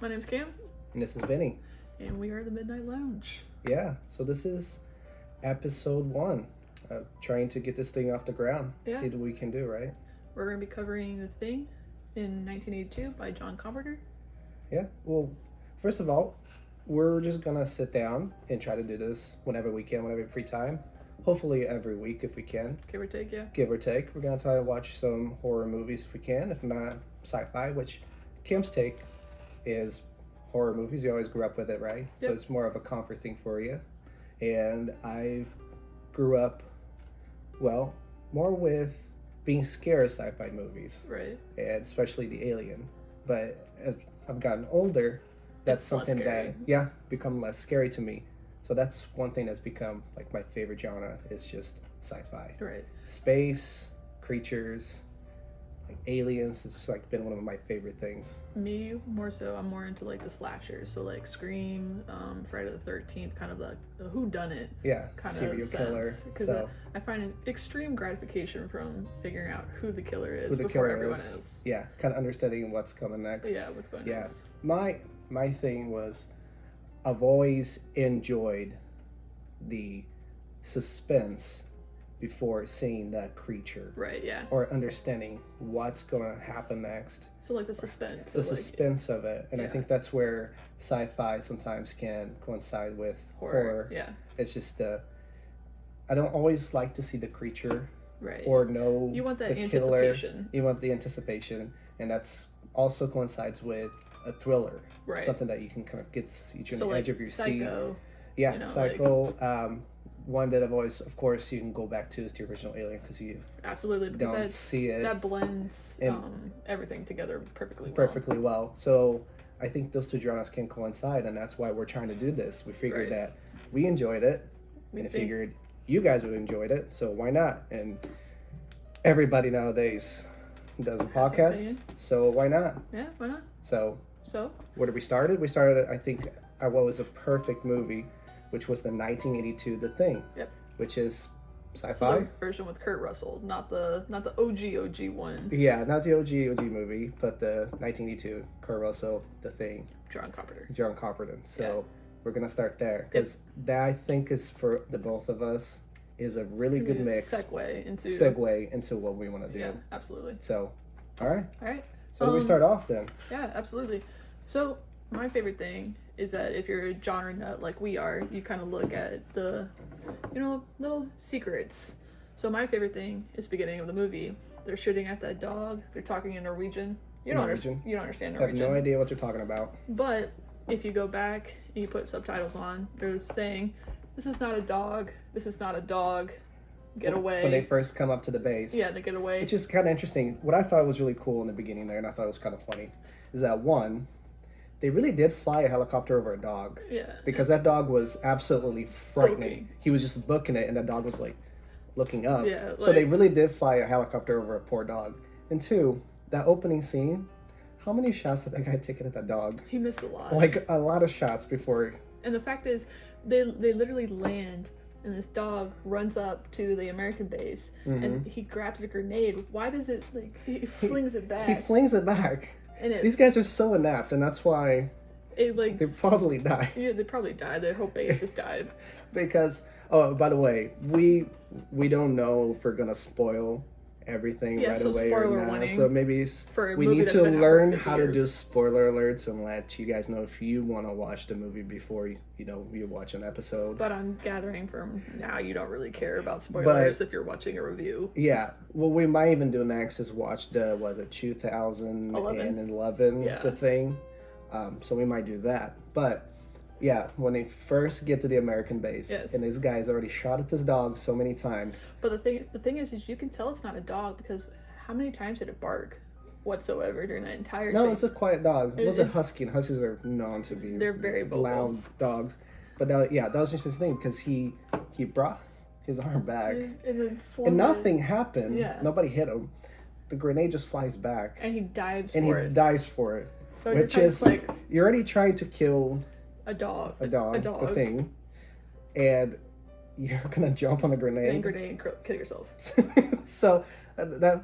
My name's Cam, And this is Vinny. and we are the Midnight Lounge. Yeah, so this is episode 1. Trying to get this thing off the ground. Yeah. See what we can do, right? We're going to be covering The Thing in 1982 by John Carpenter. Yeah, well, first of all, we're just going to sit down and try to do this whenever we can, whenever we have free time. Hopefully every week if we can. Give or take, yeah. Give or take. We're going to try to watch some horror movies if we can, if not sci-fi, which Kim's take is horror movies. You always grew up with it, right? Yep. So it's more of a comfort thing for you. And I grew up, well, more with being scared of sci-fi movies, Right. and especially the Alien. But as I've gotten older, that's It's less something scary. that, become less scary to me. So that's one thing that's become like my favorite genre is just sci-fi. Right. Space, creatures, like aliens, it's like been one of my favorite things. Me, more so, I'm more into like the slashers. So like Scream, Friday the 13th, kind of the whodunit Yeah, kind serial of killer. sense. Because So I find an extreme gratification from figuring out who the killer is who the before killer everyone is. is. Yeah, kind of understanding what's coming next. Yeah, what's going on. Yeah. My thing was I've always enjoyed the suspense before seeing that creature Right, yeah. or understanding what's going to happen next. So like the suspense. The of, like, suspense of it. And I yeah. think that's where sci-fi sometimes can coincide with horror. Yeah, It's just I don't always like to see the creature right. or know You want that the killer. anticipation. You want the anticipation, and that's also coincides with a thriller. Right. Something that you can kind of get you on So the like edge of your seat. Psycho. Yeah, you know, Psycho. One that I've always, of course, you can go back to is the original Alien because you Absolutely, because don't see it that blends And- everything together perfectly well. perfectly well. So I think those two genres can coincide, and that's why we're trying to do this. We figured Right. that we enjoyed it, We and I think- figured you guys would enjoyed it, so why not? And everybody nowadays does a Has podcast, opinion. so why not? Yeah, why not? So So, where did we started? We started, I think, at what was a perfect movie, which was the 1982 The Thing. Yep. Which is so sci-fi. the version with Kurt Russell, not the OG one. Yeah, not the OG movie, but the 1982 Kurt Russell The Thing, John Carpenter. John Carpenter. So Yeah. we're gonna start there because that I think is for the both of us is a really good mix Segue into. segue into what we want to do. Yeah, absolutely. So, all right. All right. So we start off then. Yeah, absolutely. So my favorite thing is that if you're a genre nut like we are, you kind of look at the, little secrets. So my favorite thing is the beginning of the movie. They're shooting at that dog. They're talking in Norwegian. You don't Norwegian. understand I have Norwegian. no idea what you're talking about. But if you go back and you put subtitles on, they're saying, "This is not a dog. This is not a dog. Get away." When they first come up to the base. Yeah, they get away. Which is kind of interesting. What I thought was really cool in the beginning there, and I thought it was kind of funny, is that one, they really did fly a helicopter over a dog. Yeah. Because that dog was absolutely frightening. Booking. He was just booking it, and that dog was like looking up. Yeah, So they like- really did fly a helicopter over a poor dog. And two, that opening scene, how many shots did that guy take at that dog? He missed a lot. Like a lot of shots before. And the fact is, they literally land, and this dog runs up to the American base, and he grabs a grenade. Why does it he flings it back? He flings it back. and it These guys are so inept, and that's why it like they probably die. yeah, they probably died. Their whole base just died. Because by the way, we don't know if we're gonna spoil everything Yeah, right so away spoiler or not. warning So maybe for a we movie need that's to been out for learn 50 how to do years. spoiler alerts and let you guys know if you want to watch the movie before you watch an episode. But I'm gathering from now you don't really care about spoilers if you're watching a review. Yeah, what we might even do next is watch the 2011 Yeah. The Thing. So we might do that. But yeah, when they first get to the American base, Yes. and this guy's already shot at this dog so many times. But the thing is you can tell it's not a dog because how many times did it bark whatsoever during that entire No, chase? it's a quiet dog. It was a It- husky, and huskies are known to be They're very vocal. loud dogs. But that was just his thing because he brought his arm back, And then flung and it, nothing happened. Yeah. Nobody hit him. The grenade just flies back, and he dives and for he it. dies for it. So Which you're is like you're already trying to kill a dog. a dog, A dog. the thing, and you're gonna jump on a And grenade. grenade and kill yourself. So that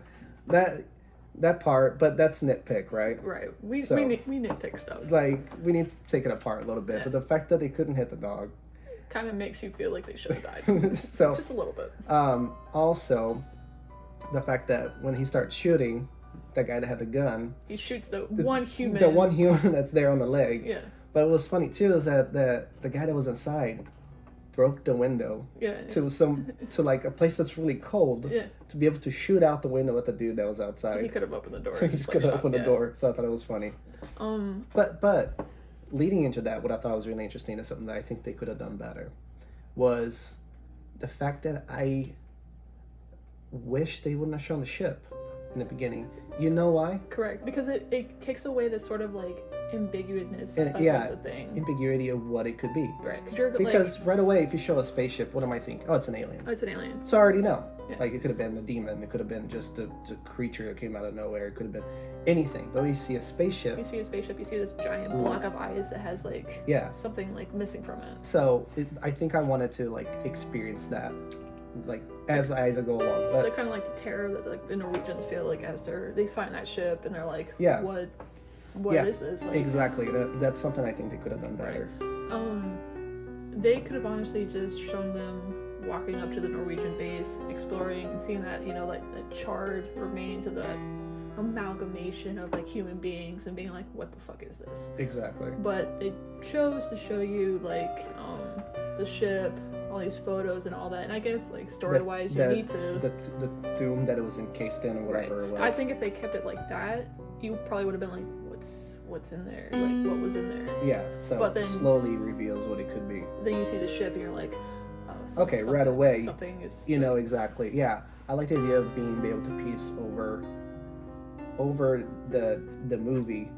that part, but that's nitpick, right? Right. We So- we nitpick stuff. Like we need to take it apart a little bit, Yeah. but the fact that they couldn't hit the dog, Kind of makes you feel like they should have died. so Just a little bit. also the fact that when he starts shooting, that guy that had the gun, He shoots the one human. the one human that's there on the leg. Yeah. But what was funny too is that the guy that was inside broke the window Yeah. to like a place that's really cold Yeah. to be able to shoot out the window at the dude that was He outside. could have opened the door. So he and just like, could have shot- opened the yeah. door. So I thought it was funny. Um. But leading into that, what I thought was really interesting is something that I think they could have done better was the fact that I wish they wouldn't have shown the ship in the beginning. You know why? Correct, because it takes away the sort of like ambiguousness And, of yeah, like, the thing. Ambiguity of what it could be. Right, because you're Because right away, if you show a spaceship, what am I thinking? Oh, it's an alien. like, oh, it's an alien. So I already know. Yeah. Like, it could have been a demon. It could have been just a creature that came out of nowhere. It could have been anything. But when you see a spaceship, You see a spaceship, you see this giant block of eyes that has like yeah. something like missing from it. So I think I wanted to, like, experience that, like, as I go along. They're But kind of like the terror that like the Norwegians feel like as they find that ship and they're like, Yeah. what Yeah, is this? Like, exactly. That's something I think they could have done better. They could have honestly just shown them walking up to the Norwegian base, exploring and seeing that, you know, like the charred remains of that amalgamation of like human beings and being like, what the fuck is this? Exactly. But they chose to show you like the ship, all these photos and all that. And I guess like story wise, you need to. The tomb that it was encased in or whatever it was. I think if they kept it like that, you probably would have been like, what's in there? Like what was in there? Yeah, so But then- slowly reveals what it could be. Then you see the ship and you're like, oh, Okay, right away, something is. You know, exactly. Yeah, I like the idea of being able to piece over the movie.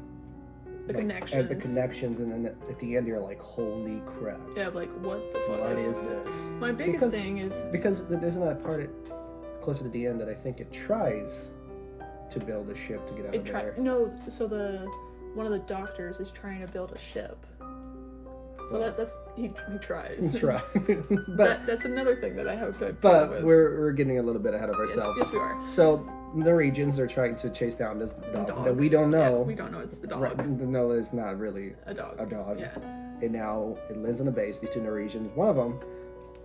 The like, connections. the connections, and then at the end you're like, holy crap. Yeah, like what the fuck What is is this? My biggest Because- thing is Because there isn't that part closer to the end that I think it tries to build a ship to get out it of try there. no. So one of the doctors is trying to build a ship. So Well, that's he tries. Try. but That's another thing that I have to. but we're getting a little bit ahead of yes, ourselves. yes, we are. So the regions are trying to chase down this dog, Dog. that we don't Yeah, know. we don't know it's the dog. Right, no, it's not really A dog. a dog. Yeah. And now it lands on the base. These two Norwegians, one of them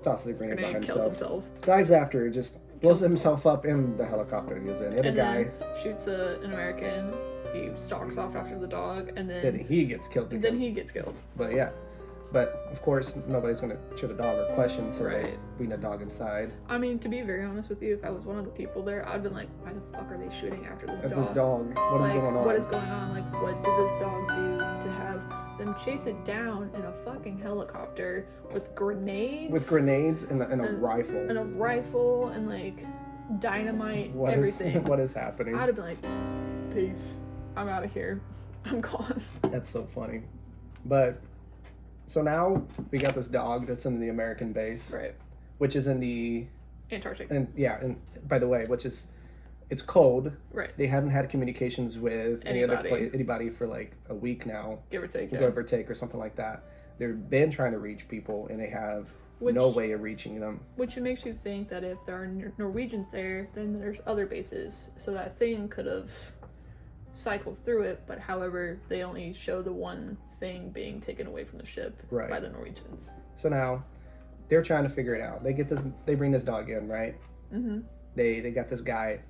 tosses a grenade by Grenade kills himself, himself. dives after it, just blows Kills himself up in the helicopter he was in. The other And guy, then shoots an American. He stalks off after the dog, and then then he gets killed. Because, he gets killed. but yeah, but of course nobody's gonna shoot a dog or question, so they Right. bring a dog inside. I mean, to be very honest with you, if I was one of the people there, I'd been like, why the fuck are they shooting after this That's dog? this dog. What is Like, going on? What is going on? Like, what did this dog do to have them chase it down in a fucking helicopter with grenades? With grenades and a And- rifle. And a rifle and like dynamite, What is everything. what is happening? I'd have been like, peace. I'm out of here. I'm gone. That's so funny. But so now we got this dog that's in the American base, Right. which is in the Antarctic. and by the way, which is it's cold. Right. They haven't had communications with Anybody. anybody for like a week now, Give or take. Yeah. give or take, or something like that. They've been trying to reach people, and they have Which- no way of reaching them. Which makes you think that if there are Norwegians there, then there's other bases. So that thing could have cycled through it, but however, they only show the one thing being taken away from the ship Right. by the Norwegians. So now they're trying to figure it out. They bring this dog in, right? Mm-hmm. They got this guy.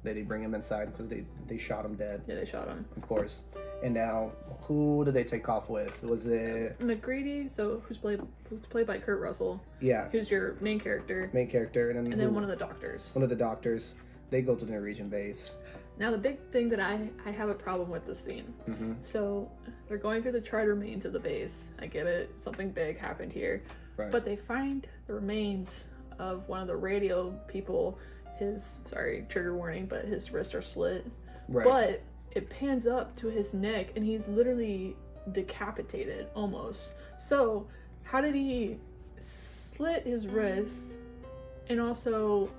They bring him inside because they shot him dead, Yeah, they shot him. of course. And now, who did they take off with? Was it McGrady, so who's played by Kurt Russell, yeah, who's your main character, main character, and and then one of the doctors. one of the doctors. They go to the Norwegian base. Now the big thing that I have a problem with this scene. Hmm. So they're going through the charred remains of the base. I get it, something big happened here. Right. But they find the remains of one of the radio people. Trigger warning, but his wrists are slit. Right. But it pans up to his neck and he's literally decapitated almost. So how did he slit his wrist and also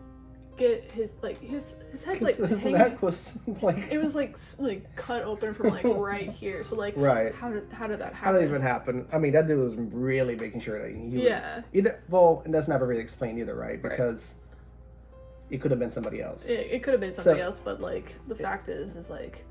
get his head's like His hanging? neck was like. It was like cut open from like right here. So like Right. how did that happen? How did it even happen? I mean, that dude was really making sure that he was. Yeah. Either, well, and that's never really explained either, right? Right. Because it could have been somebody else. It could have been somebody else, but like the fact is like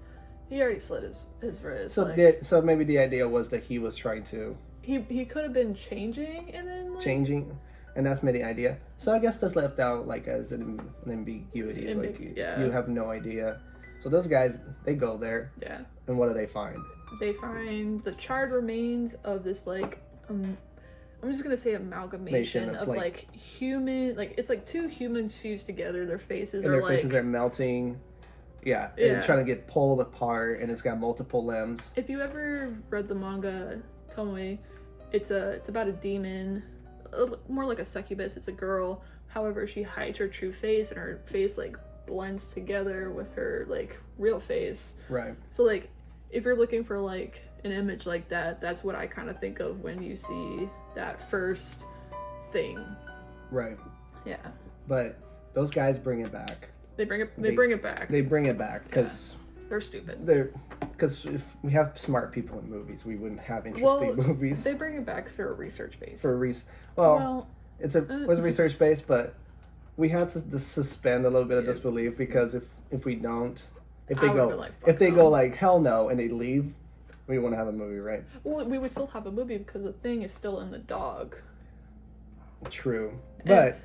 he already slit his wrist. So like, so maybe the idea was that he was trying to he could have been changing and then like, changing, and that's maybe the idea. So I guess that's left out like as an ambiguity. Like you have no idea. So those guys, they go there. Yeah. And what do they find? They find the charred remains of this like I'm just gonna say amalgamation of like human, like it's like two humans fused together. Their faces and are their faces are melting. Yeah, and trying to get pulled apart, and it's got multiple limbs. If you ever read the manga Tomoe, it's about a demon, more like a succubus. It's a girl. However, she hides her true face, and her face like blends together with her like real face. Right. So like, if you're looking for like an image like that, that's what I kind of think of when you see that first thing. Right. Yeah. But those guys bring it back. They bring it back. They bring it back because they're stupid. Because if we have smart people in movies, we wouldn't have interesting movies. They bring it back for a research base. It was research based, but we had to suspend a little bit of disbelief because if we don't, if they go like hell no and they leave, we wouldn't have a movie, right? Well, we would still have a movie because the thing is still in the dog. True, but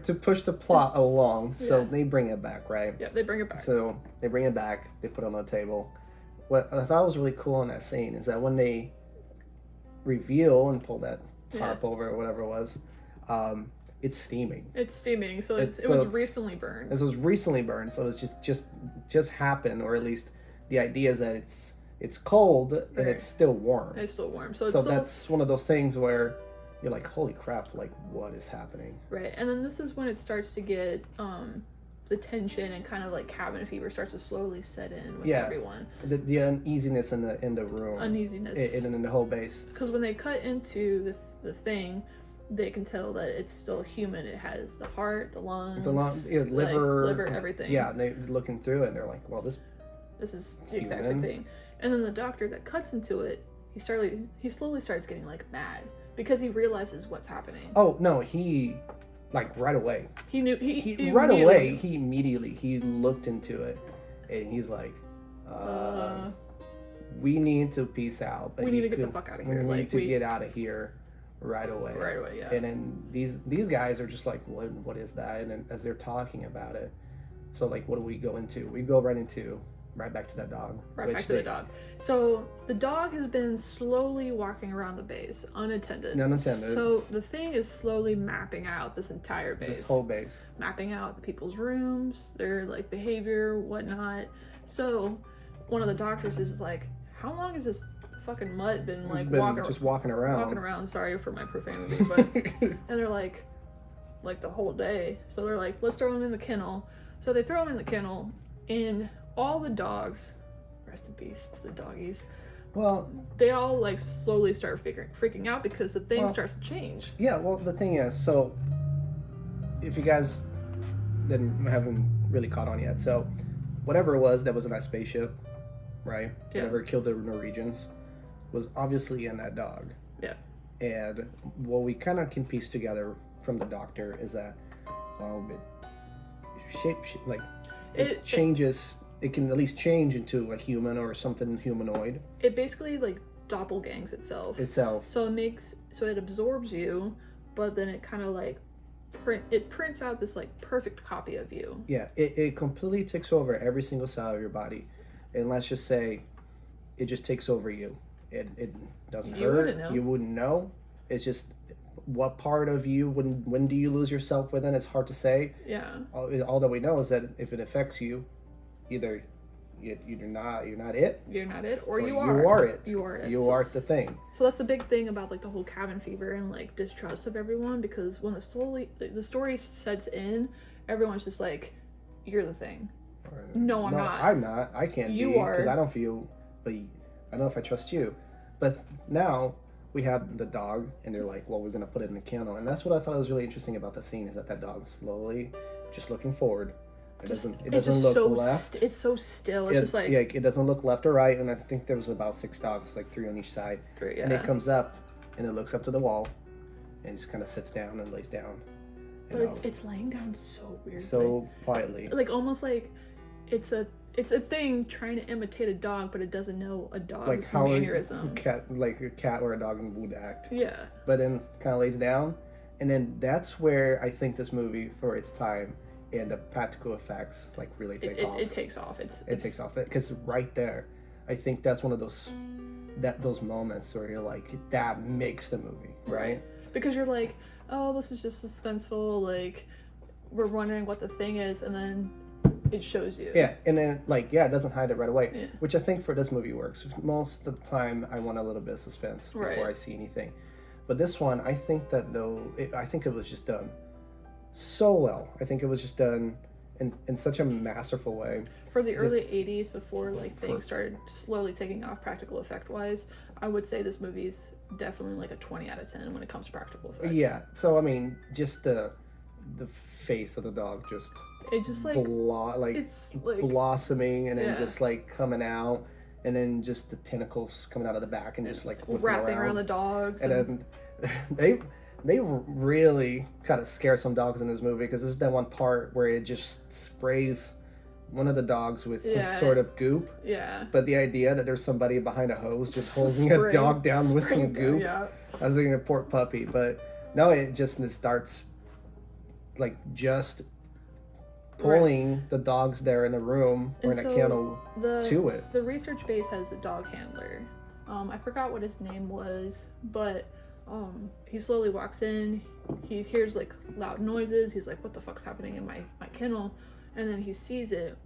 to push the plot along, so they bring it back, right? Yeah, they bring it back. So they bring it back. They put it on the table. What I thought was really cool in that scene is that when they reveal and pull that tarp over or whatever it was, it's steaming. It's steaming, so it was recently burned. This was recently burned, so it's just happened, or at least the idea is that it's cold and it's still warm. It's still warm, so that's one of those things where you're like, holy crap, like what is happening? Right, and then this is when it starts to get the tension and kind of like cabin fever starts to slowly set in with everyone. The uneasiness in the room. Uneasiness. In the whole base. Because when they cut into the thing, they can tell that it's still human. It has the heart, the lungs, liver, everything. Yeah, and they're looking through it and they're like, well, this is the exact same thing. And then the doctor that cuts into it, he slowly starts getting like mad because he realizes what's happening. Oh no, he like right away. He knew he right away. He immediately looked into it, and he's like, "We need to peace out. We need to get the fuck out of here. We need to get out of here right away." Right away, yeah. And then these guys are just like, "What is that?" And then as they're talking about it, so like, what do we go into? We go right back to that dog. Right back to the dog. So the dog has been slowly walking around the base, unattended. So the thing is slowly mapping out this entire base. This whole base. Mapping out the people's rooms, their like behavior, whatnot. So one of the doctors is like, how long has this fucking mutt been like walking around? Walking around. Sorry for my profanity, but and they're like the whole day. So they're like, let's throw him in the kennel. So they throw him in the kennel, and all the dogs, rest in peace to the doggies, well, they all like slowly start freaking out because the thing starts to change. Yeah, well, the thing is, so if you guys haven't really caught on yet, so whatever it was that was in that spaceship, right? Yeah. Whatever killed the Norwegians was obviously in that dog. Yeah. And what we kind of can piece together from the doctor is that, well, it changes. It can at least change into a human or something humanoid. It basically like doppelgangs itself. So it absorbs you, but then it kind of like prints out this like perfect copy of you. Yeah, it completely takes over every single cell of your body, and let's just say, it just takes over you. It doesn't hurt. You wouldn't know. It's just what part of you. When do you lose yourself within? It's hard to say. Yeah. All that we know is that if it affects you, either you're not it, or you are it. You are the thing. So that's the big thing about like the whole cabin fever and like distrust of everyone, because when the story sets in, everyone's just like, you're the thing. No, I'm not. I'm not. I can't be, because I don't feel, but I don't know if I trust you. But now we have the dog, and they're like, well, we're gonna put it in the kennel. And that's what I thought was really interesting about the scene, is that dog slowly just looking forward. It doesn't look left. It's so still. It's just like, yeah, it doesn't look left or right. And I think there was about 6 dogs, like 3 on each side. And it comes up, and it looks up to the wall, and just kind of sits down and lays down. But know, it's laying down so weird. so quietly. Like almost like it's a thing trying to imitate a dog, but it doesn't know a dog's Like how mannerism. a cat or a dog would act. Yeah. But then kind of lays down, and then that's where I think this movie, for its time and the practical effects, like really take off. It takes off. It takes off because right there, I think that's one of those moments where you're like, that makes the movie, right? Because you're like, oh, this is just suspenseful. Like, we're wondering what the thing is, and then it shows you. Yeah, and then like it doesn't hide it right away, Yeah. which I think for this movie works. Most of the time, I want a little bit of suspense before I see anything. But this one, I think that I think it was just done so well. I think it was just done in such a masterful way. For the early 80s, before like things started slowly taking off practical effect wise, I would say this movie's definitely like a 20 out of 10 when it comes to practical effects. Yeah. So I mean, just the face of the dog just it's just like it's like blossoming and then just like coming out, and then just the tentacles coming out of the back and just like wrapping around the dogs, and then they really kind of scare some dogs in this movie, because there's that one part where it just sprays one of the dogs with some sort of goop. Yeah. But the idea that there's somebody behind a hose just holding a dog down with some goop. Yeah. I was thinking a poor puppy, but no, it starts like just pulling the dogs there in a room or in a kennel to it. The research base has a dog handler. I forgot what his name was, but he slowly walks in. He hears like loud noises. He's like, "What the fuck's happening in my kennel?" And then he sees it.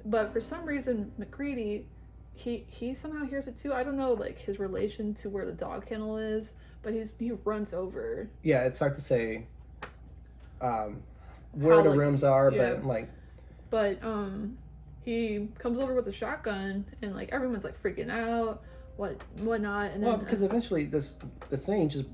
But for some reason, MacReady, he somehow hears it too. I don't know like his relation to where the dog kennel is, but he runs over. Yeah, it's hard to say where the rooms are, but he comes over with a shotgun, and like everyone's like freaking out, whatnot, and then because eventually the thing just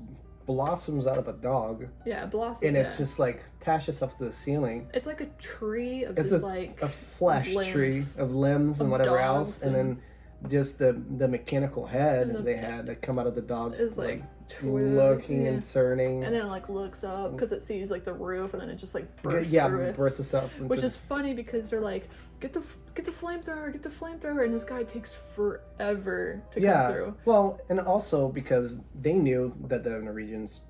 blossoms out of a dog. Yeah, blossom, and it's just like attached itself to the ceiling. It's like a tree of it's just like a flesh tree of limbs and whatever else, and then just the mechanical head they had that come out of the dog is like looking and turning, and then it like looks up because it sees like the roof, and then it just like bursts through it. Bursts itself into... Which is funny because they're like, get the flamethrower, and this guy takes forever to come through. Well, and also because they knew that the Norwegians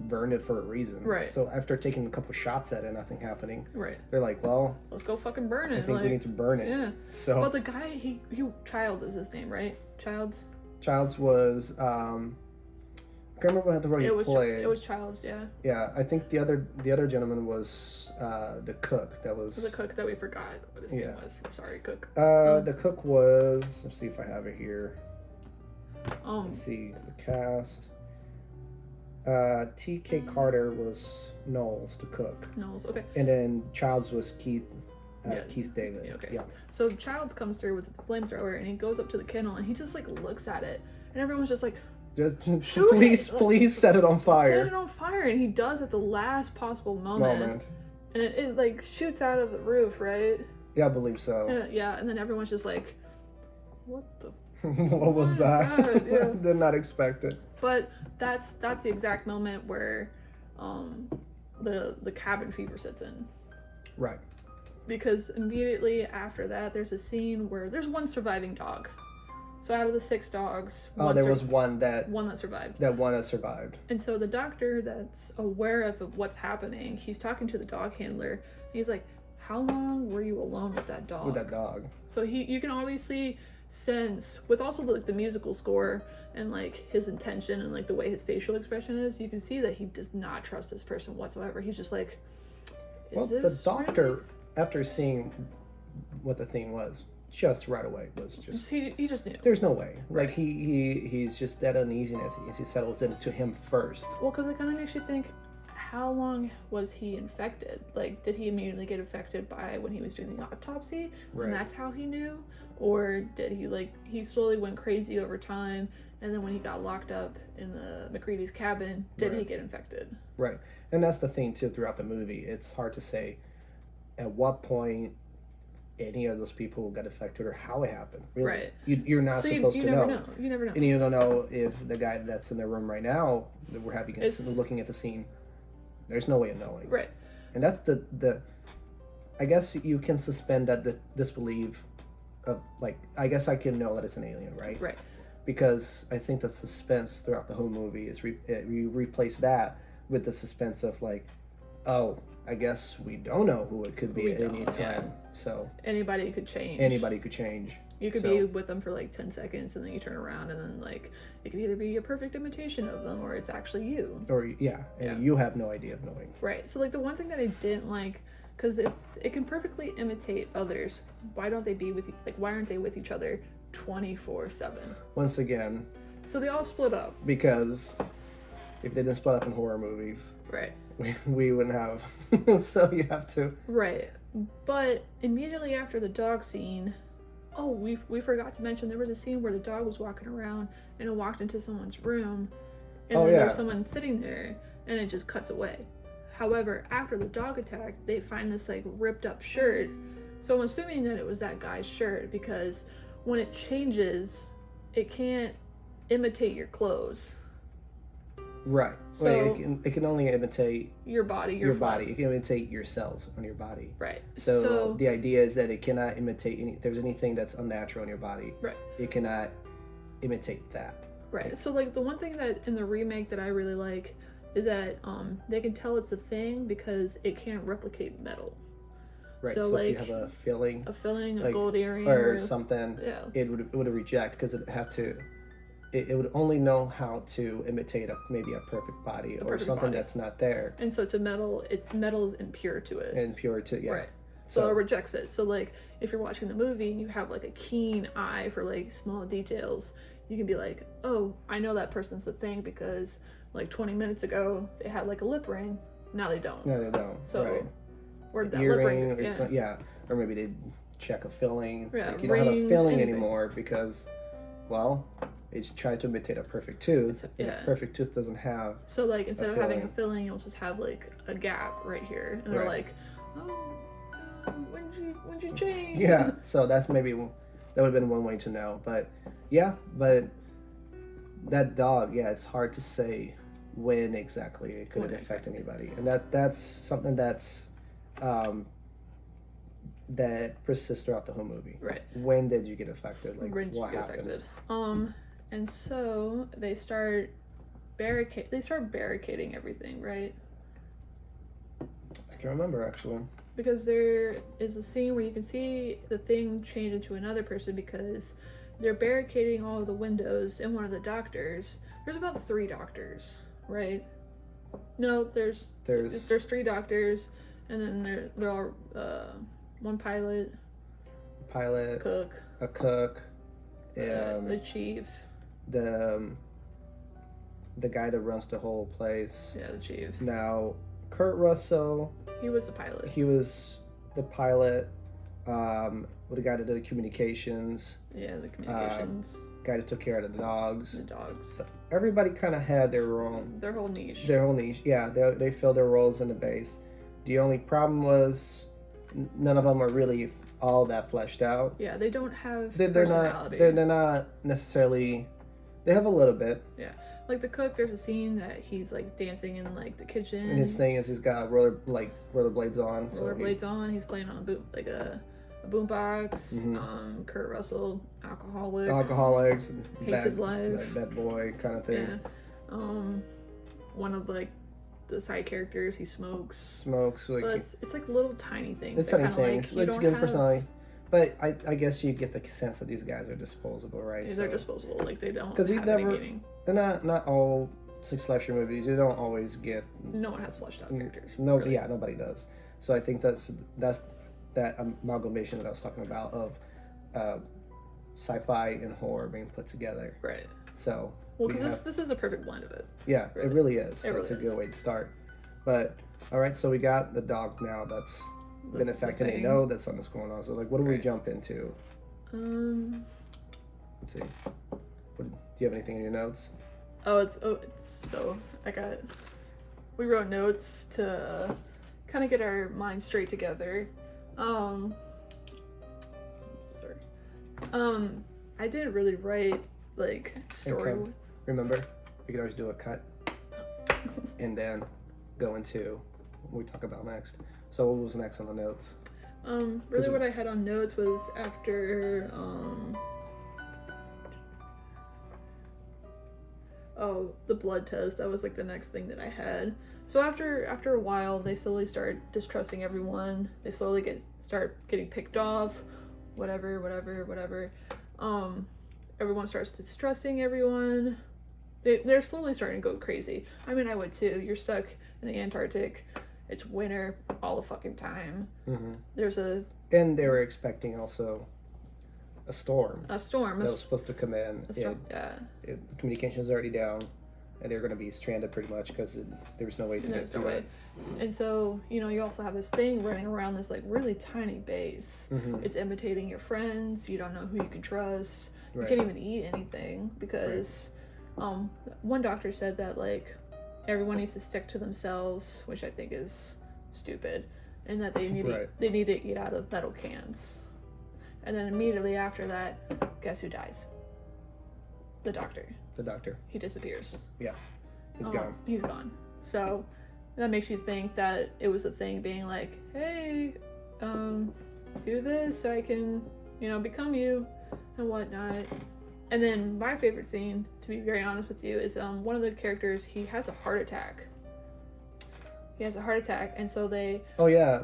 burned it for a reason, right? So after taking a couple shots at it, nothing happening, right? They're like, well, let's go fucking burn it. I think we need to burn it. Yeah. So, but the guy, he Child is his name, right? Childs was I can't remember what the role he played. It was Childs, yeah. Yeah, I think the other gentleman was the cook. That was the cook that we forgot what his name was. I'm sorry, cook. The cook was. Let's see if I have it here. Let's see the cast. T.K. Carter was Knowles, the cook. Knowles, okay. And then Childs was Keith. Keith David. Yeah, okay. Yeah. So Childs comes through with the flamethrower, and he goes up to the kennel, and he just like looks at it, and everyone's just like, just please set it on fire. Set it on fire, and he does at the last possible moment. And it like shoots out of the roof, right? Yeah, I believe so. Yeah, and then everyone's just like, what the? What was that? Yeah. Did not expect it. But that's the exact moment where the cabin fever sets in. Right. Because immediately after that, there's a scene where there's one surviving dog. So out of the 6 dogs, there was one that survived. That one that survived. And so the doctor that's aware of what's happening, he's talking to the dog handler. He's like, "How long were you alone with that dog?" With that dog. So you can obviously sense, with also the musical score and like his intention and like the way his facial expression is, you can see that he does not trust this person whatsoever. He's just like, the doctor, after seeing what the thing was, just right away was just he just knew there's no way. Right. Like he's just that uneasiness as he settles into him first. Well, because it kind of makes you think, how long was he infected? Like, did he immediately get infected by when he was doing the autopsy, and that's how he knew? Or did he slowly went crazy over time, and then when he got locked up in the MacReady's cabin, did he get infected? Right. And that's the thing too throughout the movie. It's hard to say at what point any of those people got affected or how it happened. Really. Right. You're not supposed to know. You never know. And you don't know if the guy that's in the room right now that we're having looking at the scene. There's no way of knowing. Right. And that's the I guess you can suspend that disbelief of, like, I guess I can know that it's an alien, right? Right. Because I think the suspense throughout the whole movie is you replace that with the suspense of, like, oh, I guess we don't know who it could be We at any don't, time. yeah. So Anybody could change. anybody could change. You could So- be with them for like 10 seconds and then you turn around and then like it could either be a perfect imitation of them or it's actually you. Or yeah, and Yeah. you have no idea of knowing. Right. So like the one thing that I didn't like, because if it can perfectly imitate others, why don't they be with like why aren't they with each other 24/7? Once again, So they all split up. because if they didn't split up in horror movies, Right. we wouldn't have. So you have to. Right. But immediately after the dog scene, oh, we forgot to mention there was a scene where the dog was walking around and it walked into someone's room and Oh, then yeah. there's someone sitting there and it just cuts away. However, after the dog attack, they find this like ripped up shirt. So I'm assuming that it was that guy's shirt because when it changes, it can't imitate your clothes, Right. So- it can only imitate your body, your flesh. body. It can imitate your cells on your body. Right. So, the idea is that it cannot imitate if there's anything that's unnatural in your body. Right. It cannot imitate that. Right. So like the one thing that in the remake that I really like is that they can tell it's a thing because it can't replicate metal. Right. So, So, if you like, have a filling A filling, a Like, gold earring, or something, yeah. it would reject because it have to. It would only know how to imitate maybe a perfect body or perfect something body. that's not there And so to metal, metal is impure to it. and pure to yeah. Right. So it rejects it. So like if you're watching the movie and you have like a keen eye for like small details, you can be like, oh, I know that person's the thing because like 20 minutes ago they had like a lip ring. Now they don't. No, they don't. So right. where did that lip Earring ring? or Yeah. yeah, or maybe they check a filling. Yeah, Like, you don't have a rings, filling anything. anymore because, well, it tries to imitate a perfect tooth. And Yeah. a perfect tooth doesn't have. So like instead of having a filling. filling, you'll just have like a gap right here, and they're Right. like, "Oh, when'd you change?" Yeah, so that's maybe that would have been one way to know, but that dog, yeah, it's hard to say when exactly it could When affect exactly. anybody, and that's something that's that persists throughout the whole movie. Right. When did you get affected? Like When did you what get happened? affected? And so they start barricading everything, right? I can't remember actually. Because there is a scene where you can see the thing change into another person because they're barricading all of the windows in one of the doctors. There's about 3 doctors, right? No, there's 3 doctors, and then they're all one pilot, Pilot, cook, a cook, the chief. the guy that runs the whole place. Yeah, the chief. Now, Kurt Russell, He was the pilot. he was the pilot, with the guy that did the communications, Yeah, the communications, guy that took care of the dogs. the dogs, So everybody kind of had their own, their whole niche. their whole niche. Yeah, they filled their roles in the base. The only problem was none of them are really all that fleshed out. Yeah, they don't have They're not. personality. They're not necessarily. They have a little bit. Like the cook, there's a scene that he's like dancing in like the kitchen. And his thing is he's got rollerblades on. So Rollerblades on. He's playing on a boombox. Mhm. Kurt Russell, alcoholic. alcoholics, and Hates his life. like bad boy kind of thing. Yeah. One of like the side characters, he smokes. Smokes like But it's like little tiny things. it's that tiny kinda, things, Like, you which don't gives have, personality. But I guess you get the sense that these guys are disposable, right? They're disposable. Like they don't 'Cause you have any never- meaning. They're not all slasher movies. You don't always get No one has fleshed out characters. no. really. Yeah, nobody does. So I think that's that amalgamation that I was talking about of sci-fi and horror being put together. Right. So Well, we because have- this is a perfect blend of it. yeah, really. it really is. It That's really a good is. way to start. But all right, so we got the dog now that's been The affected. They thing. know that something's going on. So like, what do we Right. jump into? Let's see. Do you have anything in your notes? It's so I got it. We wrote notes to kind of get our minds straight together. Sorry. I didn't really write like story. Remember, we can always do a cut and then go into we talk about next. So what was next on the notes? Really what I had on notes was after, the blood test. That was like the next thing that I had. So after a while, they slowly start distrusting everyone. They slowly start getting picked off, whatever. Everyone starts distrusting everyone. They're slowly starting to go crazy. I mean, I would too. You're stuck in the Antarctic. It's winter all the fucking time. Mm-hmm. And they were expecting also a storm. A storm. That was supposed to come in. Communication is already down, and they're going to be stranded pretty much because there's no way to get through it. And so, you also have this thing running around this like really tiny base. Mm-hmm. It's imitating your friends. You don't know who you can trust. Right. You can't even eat anything because one doctor said that like everyone needs to stick to themselves, which I think is stupid, and that they need to eat out of metal cans. And then immediately after that, guess who dies? The doctor. He disappears. Yeah. He's gone. So that makes you think that it was a thing being like, hey, do this so I can, become you and whatnot. And then my favorite scene, to be very honest with you, is one of the characters, he has a heart attack. And so they... Oh yeah,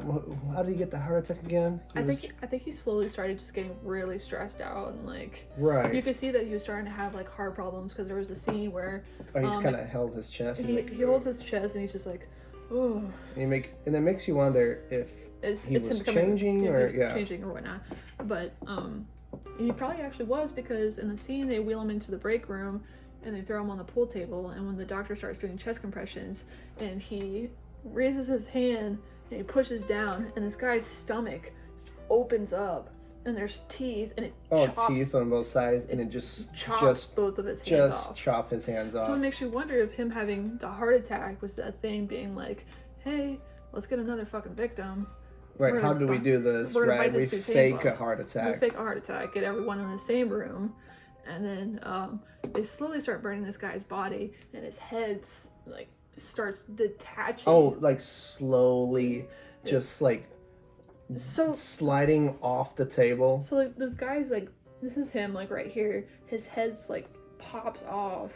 how did he get the heart attack again? I think he slowly started just getting really stressed out and like... Right. You could see that he was starting to have like heart problems because there was a scene where... Oh, he's kind of held his chest. He holds his chest and he's just like, oh. And it makes you wonder if he was changing or whatnot. But he probably actually was, because in the scene they wheel him into the break room and they throw him on the pool table, and when the doctor starts doing chest compressions and he raises his hand and he pushes down and this guy's stomach just opens up and there's teeth and it chops, teeth on both sides, and it just chops both of his hands off. Chop his hands off. So it makes you wonder if him having the heart attack was that thing being like, hey, let's get another fucking victim. Right, how do we do this? Right, we fake a heart attack. We fake a heart attack, get everyone in the same room, and then they slowly start burning this guy's body, and his head like starts detaching. Oh, like slowly, just like sliding off the table. So like this guy's like, this is him like right here. His head's like pops off.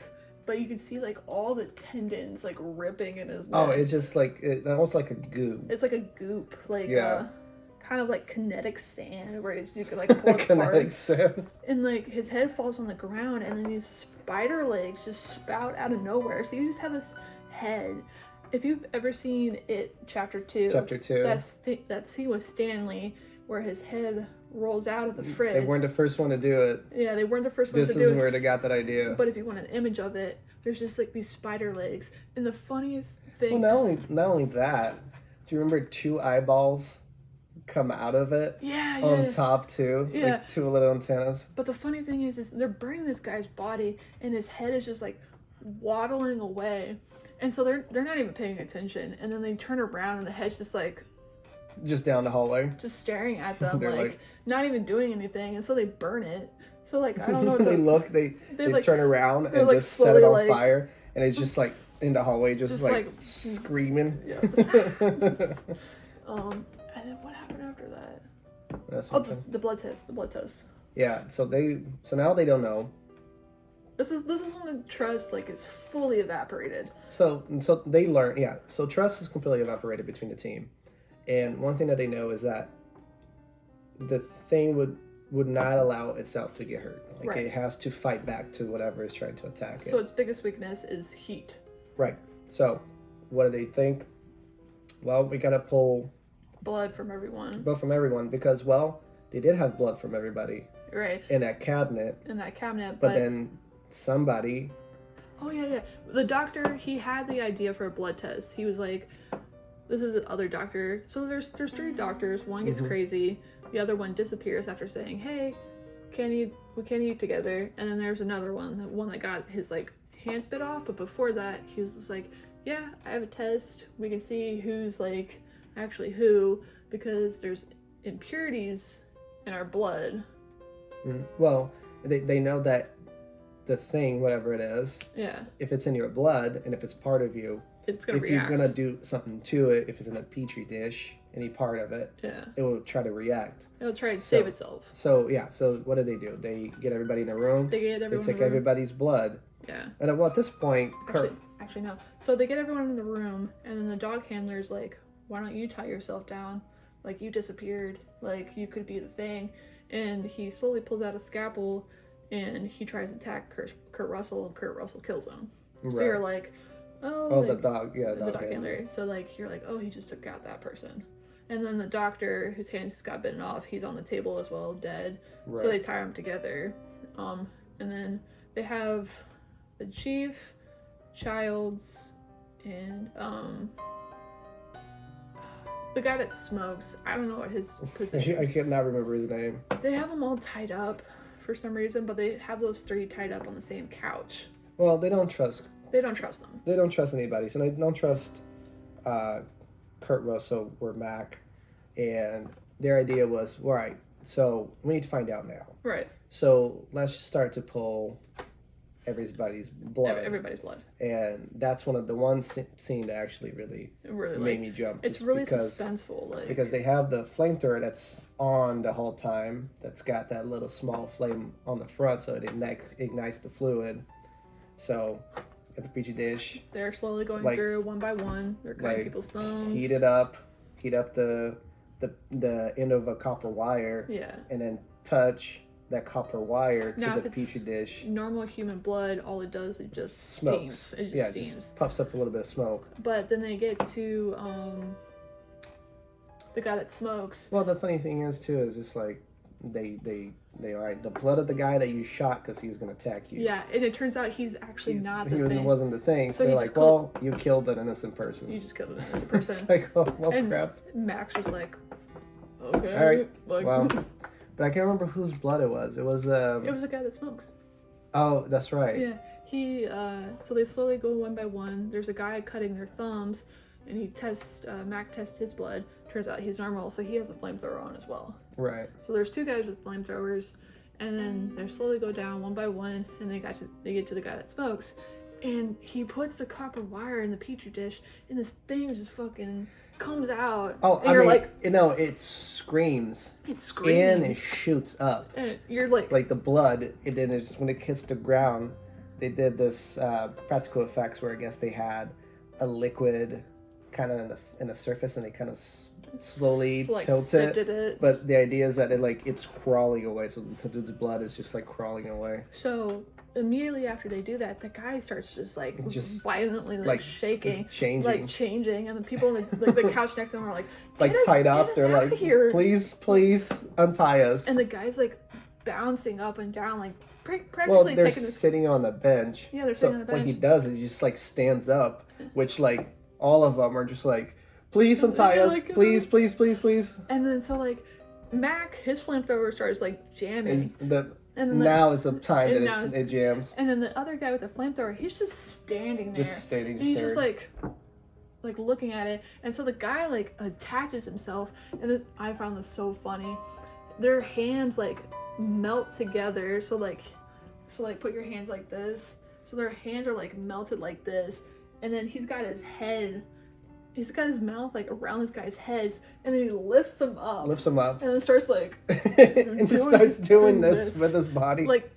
But you can see like all the tendons like ripping in his neck. Oh, it's just like almost like a goop. It's like a goop, like kind of like kinetic sand, where you could like pull it kinetic apart. Sand. And like his head falls on the ground, and then these spider legs just spout out of nowhere. So you just have this head. If you've ever seen It Chapter 2, that scene with Stanley where his head rolls out of the fridge. They weren't the first one to do it. Yeah, they weren't the first ones to do it. This is where they got that idea. But if you want an image of it, there's just like these spider legs. And the funniest thing... Well, not only that, do you remember 2 eyeballs come out of it? Yeah. On top too? Yeah. Like 2 little antennas. But the funny thing is they're burning this guy's body, and his head is just like waddling away. And so they're not even paying attention. And then they turn around and the head's just like... Just down the hallway. Just staring at them, like not even doing anything, and so they burn it. So like I don't know. What they turn around and like, just set it on fire, and it's just like in the hallway, just like screaming. Yeah. And then what happened after that? The blood test. Yeah. So now they don't know. This is when the trust like is fully evaporated. So they learn. Yeah. So trust is completely evaporated between the team. And one thing that they know is that the thing would not allow itself to get hurt. Like it has to fight back to whatever is trying to attack it. So its biggest weakness is heat. Right. So what do they think? Well, we gotta pull blood from everyone. Because they did have blood from everybody. Right. In that cabinet. But then somebody. Oh yeah. The doctor, he had the idea for a blood test. He was like, this is the other doctor. So there's 3 doctors. One gets crazy. The other one disappears after saying, hey, we can't eat together. And then there's another one, the one that got his like hand spit off. But before that, he was just like, yeah, I have a test. We can see who's like actually who, because there's impurities in our blood. Well, they know that the thing, whatever it is, yeah, if it's in your blood and if it's part of you, it's gonna if react. you're gonna do something to it, if it's in a petri dish, any part of it, Yeah, it will try to react. it'll try to save So- itself. So yeah, so what do? They get everybody in a room. They get They everyone. take in the room. everybody's blood, Yeah. and well, at this point, Kurt. Actually, no. So they get everyone in the room, and then the dog handler's like, "Why don't you tie yourself down? Like you disappeared. Like you could be the thing." And he slowly pulls out a scalpel, and he tries to attack Kurt Russell, and Kurt Russell kills him. So Right. you're like, "Oh, Oh, like, the dog. Yeah, the dog handler." So like you're like, "Oh, he just took out that person." And then the doctor, whose hands just got bitten off, he's on the table as well, dead. Right. So they tie them together. And then they have the chief, Childs, and the guy that smokes. I don't know what his position. I cannot remember his name. They have them all tied up for some reason, but they have those three tied up on the same couch. Well, they don't trust. They don't trust them. They don't trust anybody. So they don't trust Kurt Russell or Mac. And their idea was, all right, so we need to find out now. Right. So let's start to pull everybody's blood. Everybody's blood. And that's one of the one scene that actually really It really made me jump. It's just really because, suspenseful. Like because they have the flamethrower that's on the whole time. That's got that little small flame on the front, so it ignites the fluid. So at the petri dish, they're slowly going like- through one by one. They're cutting like, people's thumbs. heat up the end of a copper wire, Yeah. and then touch that copper wire to Now, the if it's petri dish. normal human blood, all it does, it just Smokes. steams. It just Yeah, it steams. just puffs up a little bit of smoke. But then they get to the guy that smokes. Well, the funny thing is too is just like they all right, the blood of the guy that you shot because he was going to attack you. Yeah, and it turns out he's actually not the he thing. wasn't the thing. So So they're he like, just well, you killed an innocent person. You just killed an innocent It's person. like, oh, well, And crap. Max was like, okay. All right, Like, well, but I can't remember whose blood it was. It was it was the guy that smokes. oh, that's right. Yeah, he. So they slowly go one by one. There's a guy cutting their thumbs, and he tests. Mac tests his blood. Turns out he's normal, so he has a flamethrower on as well. Right. So there's two guys with flamethrowers, and then they slowly go down one by one, and they get to the guy that smokes, and he puts the copper wire in the petri dish, and this thing just fucking comes out. Oh, and you're like, it screams it screams, and it shoots up and you're like, the blood. And then it's when it hits the ground, they did this practical effects where I guess they had a liquid kind of in the surface, and they kind of slowly like, tilt sifted it. it. But the idea is that it's crawling away, so the dude's blood is just like crawling away. So immediately after they do that, the guy starts just violently like, shaking, changing. and the people in the couch next to them are like, Like "Get us- tied up. get us They're outta like, here." please untie us. And the guy's like bouncing up and down, like Well, practically they're taking this. sitting on the bench. Yeah, they're So sitting on the what he bench. does is he just like stands up, which like all of them are just like, please untie They're us, like, please, please, please, please. And then so like Mac, his flamethrower starts like jamming, And the and then now is the time and that now it jams. and then the other guy with the flamethrower, he's just standing there. Just standing, And he's just staring. like looking at it, and so the guy like attaches himself, and then I found this so funny. Their hands like melt together, so put your hands like this. So their hands are like melted like this, and then he's got his mouth like around this guy's head, and then he lifts him up, and then starts like and just starts doing this with his body. like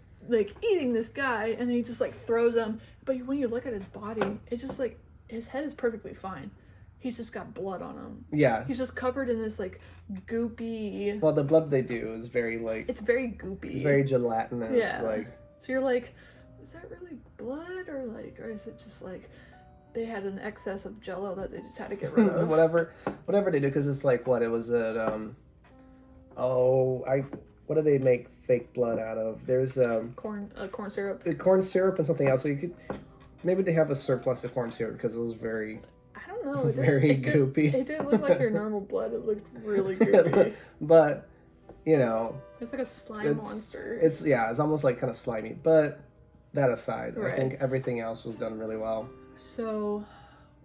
eating this guy, and then he just like throws him. But when you look at his body, it's just like his head is perfectly fine. He's just got blood on him. Yeah. He's just covered in this like goopy. Well, the blood they do is very like It's very goopy. it's very gelatinous. Yeah. Like So you're like, is that really blood, or is it just like they had an excess of Jello that they just had to get rid of? whatever they do, because it's like what it was what do they make fake blood out of? There's corn syrup. corn syrup and something else. So you could maybe they have a surplus of corn syrup because it was very I don't know. very goopy. It didn't look like your normal blood. It looked really goopy. But you know, It's like a slime monster. it's almost like kind of slimy. But that aside, Right. I think everything else was done really well. So,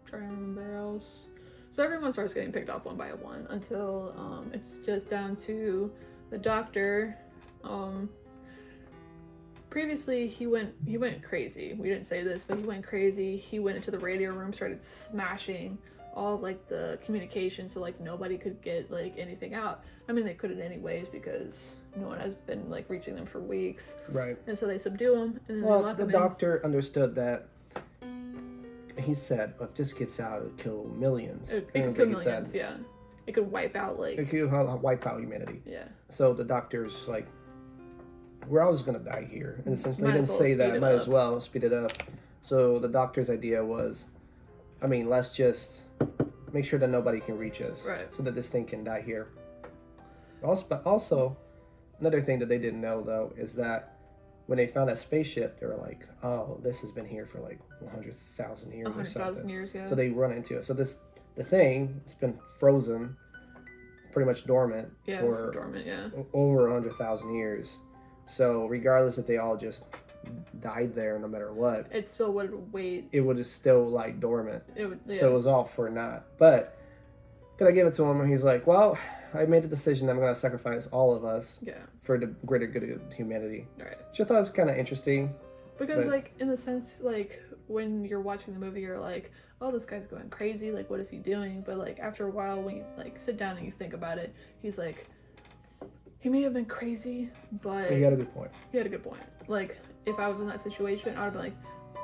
trying to remember else. So everyone starts getting picked off one by one until it's just down to the doctor. previously he went crazy. We didn't say this, but he went crazy. He went into the radio room, started smashing all like the communication, so like nobody could get like anything out. I mean, they couldn't anyways because no one has been like reaching them for weeks. Right. And so they subdue him, and then Well, they lock the him doctor understood that. He said, if this gets out, it'll kill millions. in. It I could think kill he millions, said. yeah. It could wipe out It like could wipe out humanity. yeah. So the doctor's like, we're all just gonna die here. And essentially, Might they as didn't well say speed that. it Might as up. well speed it up. So the doctor's idea was, I mean, let's just make sure that nobody can reach us, Right. so that this thing can die here. Also, another thing that they didn't know though is that when they found that spaceship, they were like, "Oh, this has been here for like 100,000 years or 100,000 something." years, yeah. So they run into it. So the thing, it's been frozen, pretty much dormant yeah, for dormant, yeah. over 100,000 years. So regardless if they all just died there, no matter what, It still would wait. it would have still like dormant. It would, yeah. So it was all for naught. But then I gave it to him, and he's like, "Well, I made the decision that I'm going to sacrifice all of us yeah, for the greater good of humanity," right. which I thought was kind of interesting. Because But- like in the sense like when you're watching the movie, you're like, oh, this guy's going crazy. Like, what is he doing? But like after a while, when you like sit down and you think about it, he's like, he may have been crazy, but He had a good point. he had a good point. Like if I was in that situation, I would be like,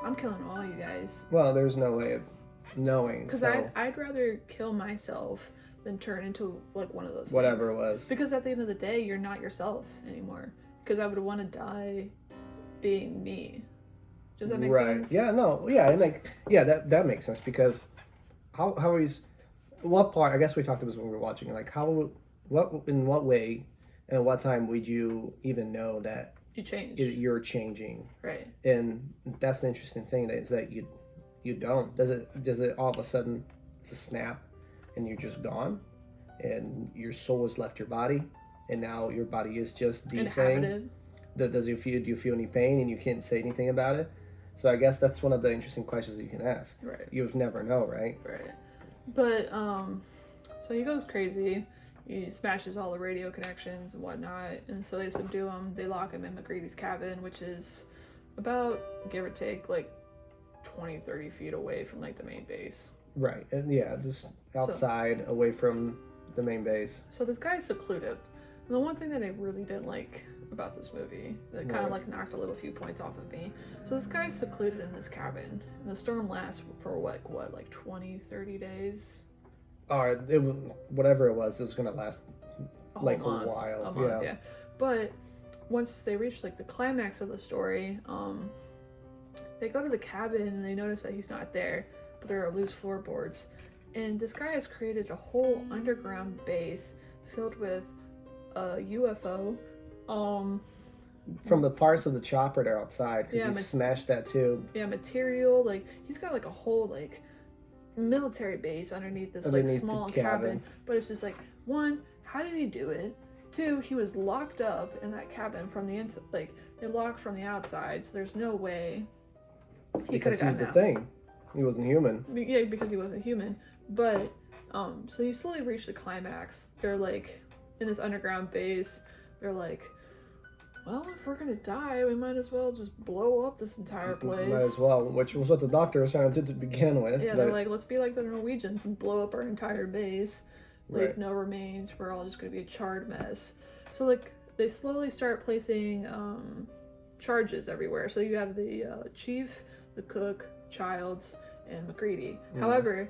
I'm killing all you guys. Well, there's no way of knowing. Because So I'd rather kill myself than turn into like one of those whatever things. it was. Because at the end of the day, you're not yourself anymore. Because I would want to die being me. Does that make sense? Yeah, no, yeah, that makes sense because how he's what part? I guess we talked about this when we were watching. Like in what way, and what time would you even know that You change. you're changing? Right. And that's the interesting thing is that you don't. Does it all of a sudden it's a snap, and you're just gone, and your soul has left your body, and now your body is just the thing. Inhabited. Do you feel any pain and you can't say anything about it? So I guess that's one of the interesting questions that you can ask. Right. You never know, right? Right. But so he goes crazy. He smashes all the radio connections and whatnot, and so they subdue him. They lock him in McGreedy's cabin, which is about, give or take, like 20-30 feet away from like the main base. Right. And yeah, just outside, away from the main base. So this guy's secluded. And the one thing that I really didn't like about this movie that kind of like knocked a little few points off of me. So this guy's secluded in this cabin, and the storm lasts for like 20-30 days. Whatever it was gonna last A whole like month, a while. a month, yeah. But once they reach like the climax of the story, they go to the cabin and they notice that he's not there, but there are loose floorboards. And this guy has created a whole underground base filled with a UFO. From the parts of the chopper that are outside, because Yeah, he smashed that tube. Yeah, material. Like he's got like a whole like military base underneath this like Underneath the small cabin. cabin. But it's just like, one, how did he do it? Two, he was locked up in that cabin from the inside. Like it locked from the outside, so there's no way he could Because have he's gotten the out. thing. He wasn't human. Yeah, because he wasn't human. But so you slowly reach the climax. They're like in this underground base. They're like, well, if we're gonna die, we might as well just blow up this entire place. Might as well, which was what the doctor was trying to do to begin with. Yeah, but they're like, let's be like the Norwegians and blow up our entire base. Leave Right. no remains. We're all just gonna be a charred mess. So like they slowly start placing charges everywhere. So you have the chief, the cook, Childs, and McCready. However,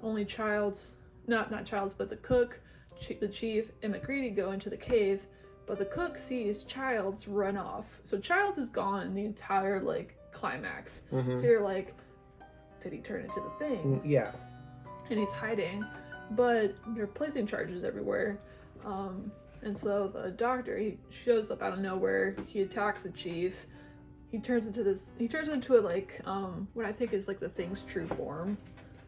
only Childs, not Childs, but the cook, the chief, and McCready go into the cave. But the cook sees Childs run off. So Childs is gone the entire like climax. Mhm. So you're like, did he turn into the thing? Yeah. And he's hiding. But they're placing charges everywhere. And so the doctor, he shows up out of nowhere. He attacks the chief. He turns into a like what I think is like the thing's true form.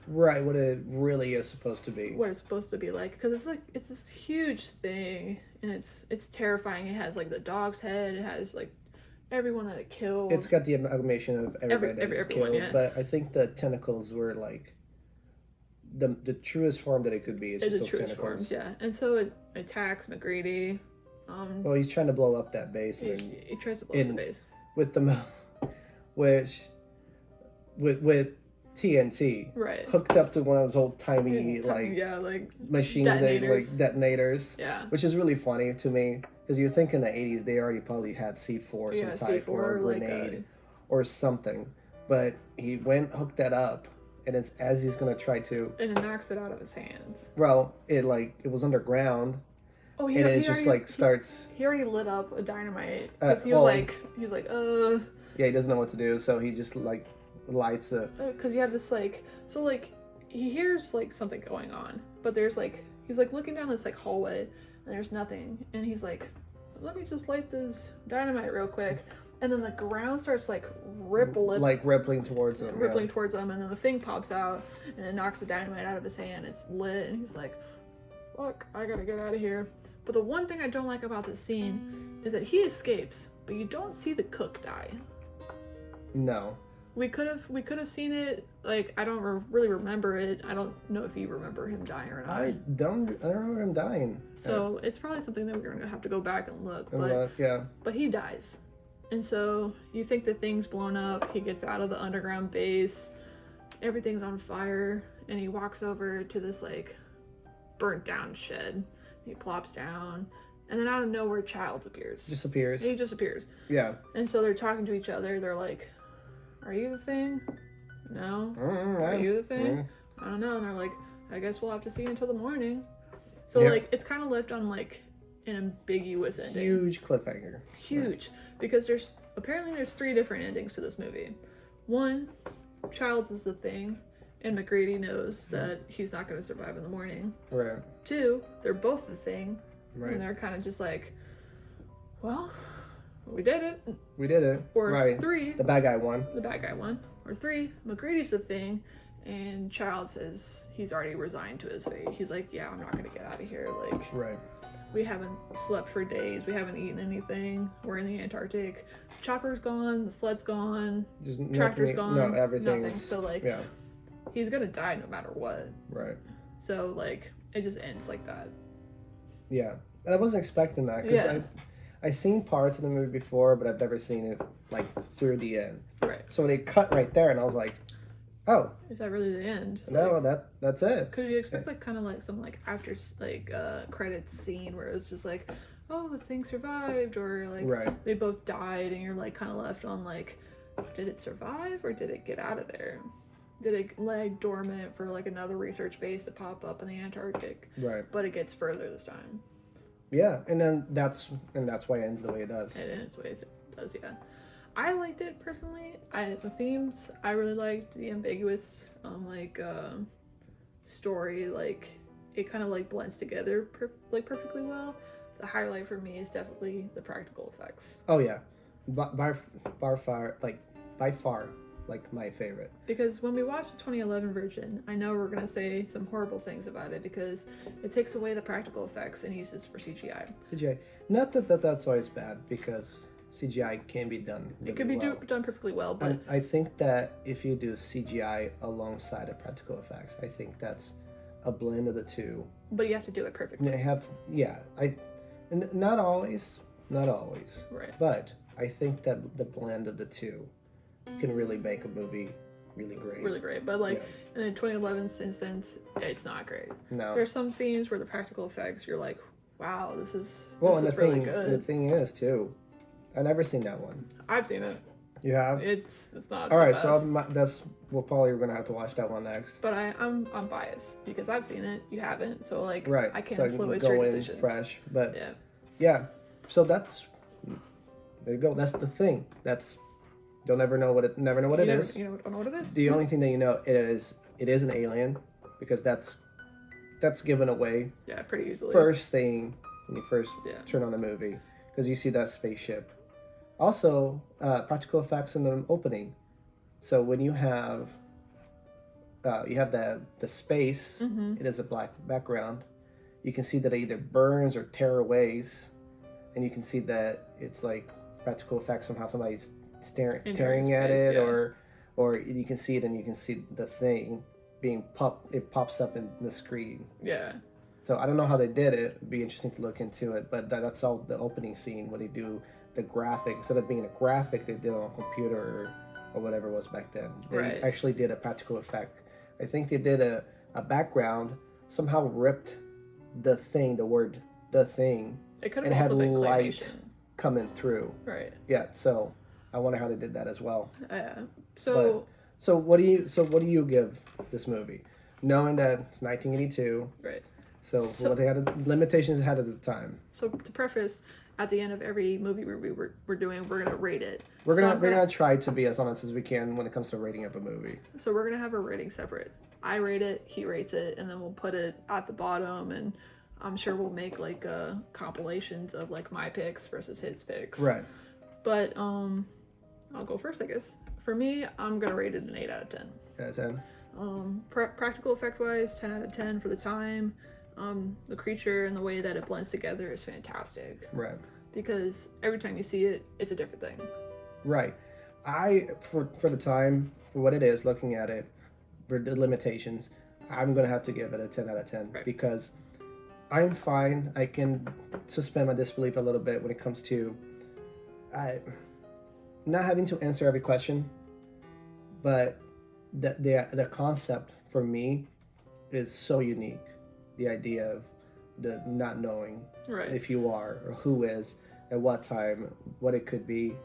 Right, what it really is supposed to be. What it's supposed to be like, because it's this huge thing, and it's terrifying. It has like the dog's head. It has like everyone that it killed. It's got the amalgamation of everybody that's everyone, killed, yeah. but I think the tentacles were like the truest form that it could be. Is It's just the those truest tentacles. forms, yeah. And so it attacks McGready. Well, he's trying to blow up that base. He tries to blow up the base. With the which with TNT Right. hooked up to one of those old timey like machines detonators. detonators. Yeah. Which is really funny to me because you think in the 80s they already probably had C4 some type or a grenade or something, but he hooked that up, and it's as he's gonna try to, and it knocks it out of his hands. Well, it was underground. Oh, and it just starts. He already lit up a dynamite because he was like, Yeah, he doesn't know what to do, so he just lights it. Because you have this he hears something going on, but there's he's looking down this hallway and there's nothing, and he's like, let me just light this dynamite real quick, and then the ground starts rippling towards him. Towards him, and then the thing pops out and it knocks the dynamite out of his hand. It's lit, and he's like, fuck, I gotta get out of here. But the one thing I don't like about this scene is that he escapes, but you don't see the cook die. No. We could have seen it. I don't really remember it. I don't know if you remember him dying or not. I don't remember him dying. So it's probably something that we're gonna have to go back and look. But he dies, and so you think the thing's blown up. He gets out of the underground base. Everything's on fire, and he walks over to this burnt down shed. He plops down, and then out of nowhere, Childs appears. He just appears. Yeah. And so they're talking to each other. They're like, are you the thing? No. Are you the thing? I don't know. And they're like, I guess we'll have to see until the morning. So it's kind of left on an ambiguous ending. Huge cliffhanger. Huge. Because there's 3 different endings to this movie. 1, Childs is the thing, and MacReady knows that he's not going to survive in the morning. Right. 2, they're both the thing. Right. And they're kind of just well, we did it. Or 3, the bad guy won. Or 3, MacReady's the thing, and Childs says he's already resigned to his fate. He's like, yeah, I'm not gonna get out of here. Right. We haven't slept for days. We haven't eaten anything. We're in the Antarctic. Chopper's gone. The sled's gone. Tractor's gone. No, everything. Nothing. So he's gonna die no matter what. Right. So it just ends like that. Yeah, and I wasn't expecting that because I seen parts of the movie before, but I've never seen it through the end. Right. So they cut right there, and I was like, "Oh, is that really the end?" No, that's it. Could you expect some after credits scene where it's just oh, the thing survived, or right. They both died, and you're kind of left on did it survive or did it get out of there? Did it lay dormant for another research base to pop up in the Antarctic? Right. But it gets further this time. Yeah, and then that's why it ends the way it does. It ends the way it does, yeah. I liked it personally. The themes I really liked, the ambiguous story, it kind of blends together perfectly well. The highlight for me is definitely the practical effects. Oh yeah, by far my favorite. Because when we watch the 2011 version, I know we're gonna say some horrible things about it because it takes away the practical effects and uses for CGI. Not that that's always bad, because CGI can be done really it could be well. done perfectly well, but I think that if you do CGI alongside of practical effects, I think that's a blend of the two. But you have to do it perfectly. You have to, yeah. And not always, right? But I think that the blend of the two can really make a movie really great. But in the 2011's instance, it's not great. No. There's some scenes where the practical effects, you're like, wow, this is really good. The thing is too, I've never seen that one. I've seen it. You have? It's not. All right, so we're gonna have to watch that one next. But I'm biased because I've seen it. You haven't, so right. I can't so influence go your in decisions. Fresh, but yeah. So there you go. That's the thing. You'll never know what it is. You don't know what it is. The only thing that you know it is an alien, because that's given away. Yeah, pretty easily. First thing when you first turn on the movie, because you see that spaceship. Also, practical effects in the opening. So when you have the space, it is a black background. You can see that it either burns or tear away, and you can see that it's practical effects from how somebody's tearing at it, or you can see it and you can see the thing being pops up in the screen. Yeah. So I don't know how they did it. It'd be interesting to look into it. But that's all the opening scene where they do the graphic. Instead of being a graphic, they did it on a computer or whatever it was back then. They Right. actually did a practical effect. I think they did a background, somehow ripped the word "the thing" It could and have had also been light claymation. coming through. Right. Yeah, so I wonder how they did that as well. So So what do you give this movie, knowing that it's 1982? right. So, So- what they had limitations it had at the time. So to preface, at the end of every movie review we're doing, we're gonna rate it. We're So gonna I'm we're gonna try to be as honest as we can when it comes to rating up a movie. So we're gonna have a rating separate. I rate it, he rates it, and then we'll put it at the bottom, and I'm sure we'll make like compilations of like my picks versus his picks. Right. But I'll go first, I guess. For me, I'm gonna rate it an 8 out of 10. Yeah, 10. Practical effect wise, 10 out of 10 for the time. The creature and the way that it blends together is fantastic Right. because every time you see it, it's a different thing. Right. For the time, for what it is, looking at it, for the limitations, I'm gonna have to give it a 10 out of 10 Right. because I'm fine. I can suspend my disbelief a little bit when it comes to not having to answer every question, but the concept for me is so unique. The idea of the not knowing Right. if you are or who is at what time, what it could be.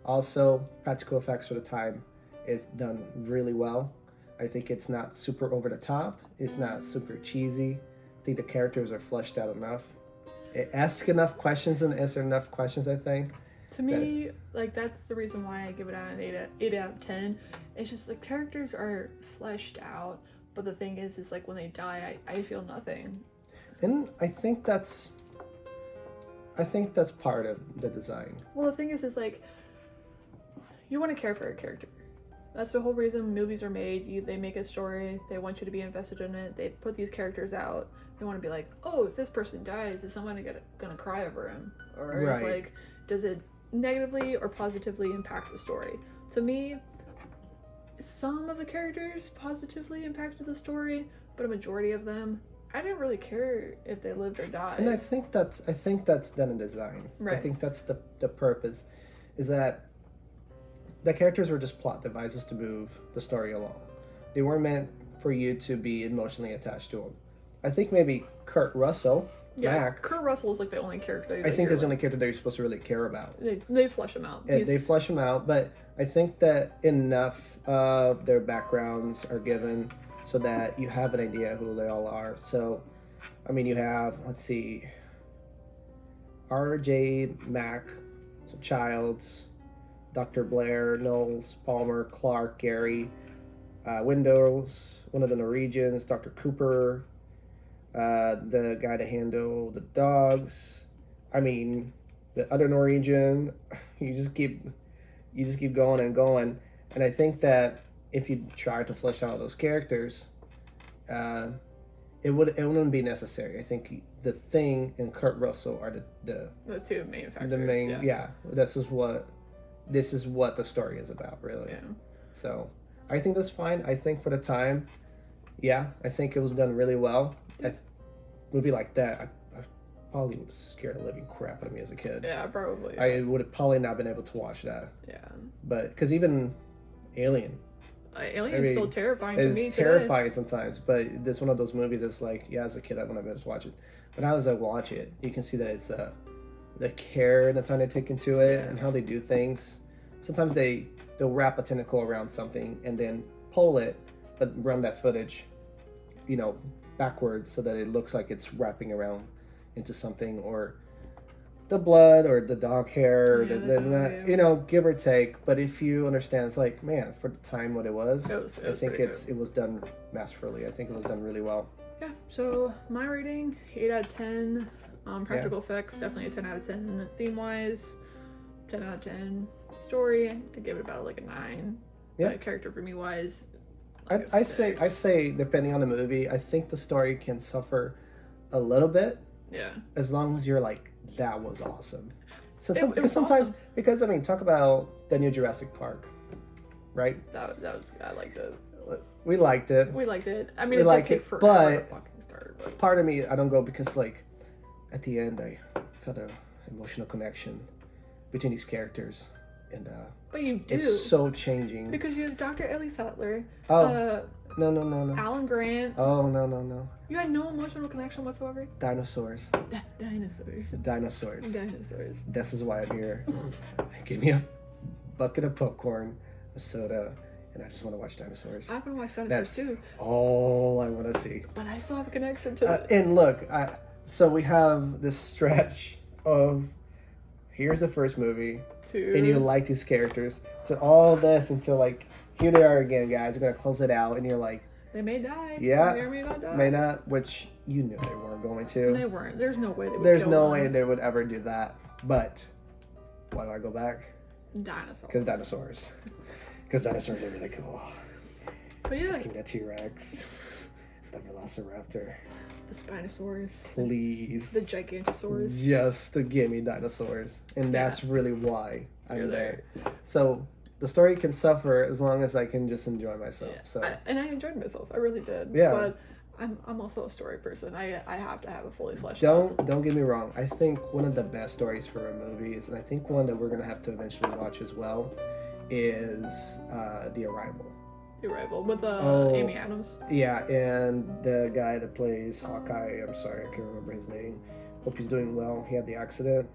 Also, practical effects for the time is done really well. I think it's not super over the top. It's not super cheesy. I think the characters are fleshed out enough. It asks enough questions and answers enough questions, I think. To me, like that's the reason why I give it an 8 out of 10. It's just the characters are fleshed out, but the thing is like when they die, I feel nothing. And I think that's part of the design. Well, the thing is like you want to care for a character. That's the whole reason movies are made. They make a story. They want you to be invested in it. They put these characters out. They want to be like, oh, if this person dies, is someone gonna cry over him, or is Right. like, does it negatively or positively impact the story? To me, some of the characters positively impacted the story, but a majority of them, I didn't really care if they lived or died. And I think that's done in design. I Right. think that's the purpose, is that the characters were just plot devices to move the story along. They weren't meant for you to be emotionally attached to them. I think maybe Kurt Russell, yeah, Mac, Kurt Russell is like the only character. I think is the only character that you're supposed to really care about. They flesh him out. They flesh them out, but I think that enough of their backgrounds are given so that you have an idea who they all are. So, I mean, you have, let's see, R.J. Mack, so Childs, Dr. Blair, Knowles, Palmer, Clark, Gary, Windows, one of the Norwegians, Dr. Cooper, the guy to handle the dogs. I mean, the other Norwegian. You just keep going and going. And I think that if you try to flesh out those characters, it wouldn't be necessary. I think the Thing and Kurt Russell are the two main factors. the main this is what the story is about, really. Yeah. So I think that's fine. I think for the time, I think it was done really well. Movie like that, I probably would have scared the living crap out of me as a kid. Yeah, probably. I would have probably not been able to watch that. Yeah. But because even Alien Alien's still terrifying to is me terrifying sometimes, but it's one of those movies that's like, as a kid I wouldn't have been able to watch it. But now as I watch it, you can see that it's the care and the time they take into it and how they do things. Sometimes they'll wrap a tentacle around something and then pull it, but run that footage, backwards so that it looks like it's wrapping around into something, or the blood or the dog hair, give or take. But if you understand, it's like, man, for the time what it was, I think it was done masterfully. I think it was done really well. Yeah, so my rating, 8 out of 10. Practical effects, definitely a 10 out of 10. Theme-wise, 10 out of 10. Story, I give it about like a 9. Yeah. Character for me wise, I say depending on the movie, I think the story can suffer a little bit. Yeah. As long as you're like, that was awesome. So It was sometimes awesome. because talk about the new Jurassic Park, right? That was I liked it. We liked it. We liked it. I mean, We it liked did take it, forever to but fucking part. But part of me, I don't go because like at the end I felt an emotional connection between these characters, and but you do it's so changing. because you have Dr. Ellie Sattler, Oh no. Alan Grant. Oh no. You had no emotional connection whatsoever. Dinosaurs. Dinosaurs. Dinosaurs. This is why I'm here. Give me a bucket of popcorn, a soda, and I just want to watch dinosaurs. I want to watch dinosaurs That's too, all I want to see. but I still have a connection to it. And look, so we have this stretch of here's the first movie, and you like these characters. So all this until like here they are again, guys. We're gonna close it out, and you're like, They may die. Yeah. They may or may not die. may not, which you knew they weren't going to. They weren't. There's no way they would. There's kill no one. way they would ever do that. But why do I go back? Dinosaurs. Because dinosaurs. Because dinosaurs are really cool. But yeah, Just give me that T-Rex, the Velociraptor, the Spinosaurus, please. the Gigantosaurus. Just to give me dinosaurs, and Yeah. that's really why I'm You're there. So the story can suffer as long as I can just enjoy myself. So And I enjoyed myself. I really did. Yeah. But I'm also a story person. I have to have a fully fleshed out. don't get me wrong. I think one of the best stories for a movie is, and I think one that we're gonna have to eventually watch as well, is The Arrival. Arrival with Oh. Amy Adams. Yeah, and the guy that plays Hawkeye, I'm sorry, I can't remember his name. Hope he's doing well. He had the accident,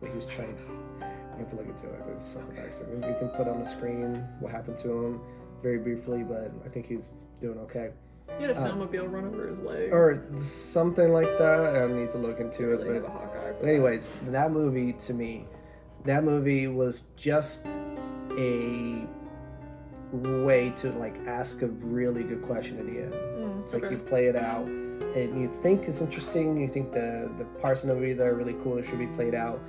but he was trying. I have to look into it. There's some accident. We can put on the screen what happened to him very briefly, but I think he's doing okay. He had a snowmobile run over his leg. Or something like that. I need to look into it. Really have a But, Hawkeye. but anyways, that movie to me, that movie was just a way to like ask a really good question in the end. It's like okay. you play it out and you think it's interesting, you think the parts of the movie that are really cool that should be played out,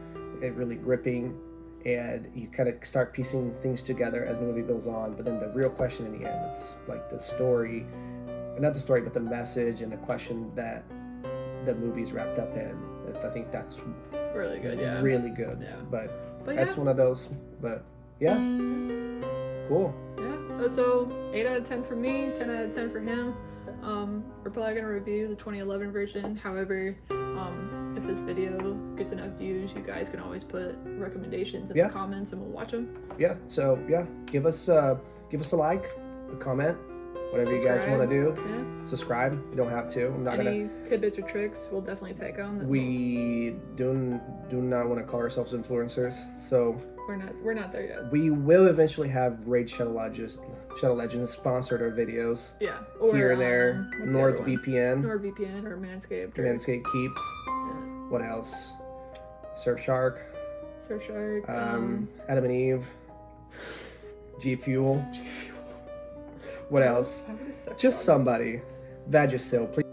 it really gripping, and you kind of start piecing things together as the movie goes on. But then the real question in the end, it's like the story, not the story, but the message and the question that the movie's wrapped up in. I think that's Really good, yeah. really good. Yeah. But But that's yeah. one of those. But yeah, cool. Yeah. So 8 out of 10 for me, 10 out of 10 for him. We're probably gonna review the 2011 version. However, if this video gets enough views, you guys can always put recommendations in Yeah. the comments, and we'll watch them. Yeah, so yeah, give us a like, a comment, whatever you guys want to do. Yeah. Subscribe. You don't have to. I'm not Any tidbits or tricks, we'll definitely take them. we do not want to call ourselves influencers, so We're not there yet. we will eventually have Raid Shadow Legends sponsored our videos Yeah. Or here and there. what's the other one? NordVPN, NordVPN or Manscaped. Or, Manscaped Keeps. Yeah. What else? Surfshark, Surfshark. Adam and Eve, G Fuel. What else? I would've sucked Just on somebody. Vagisil, please.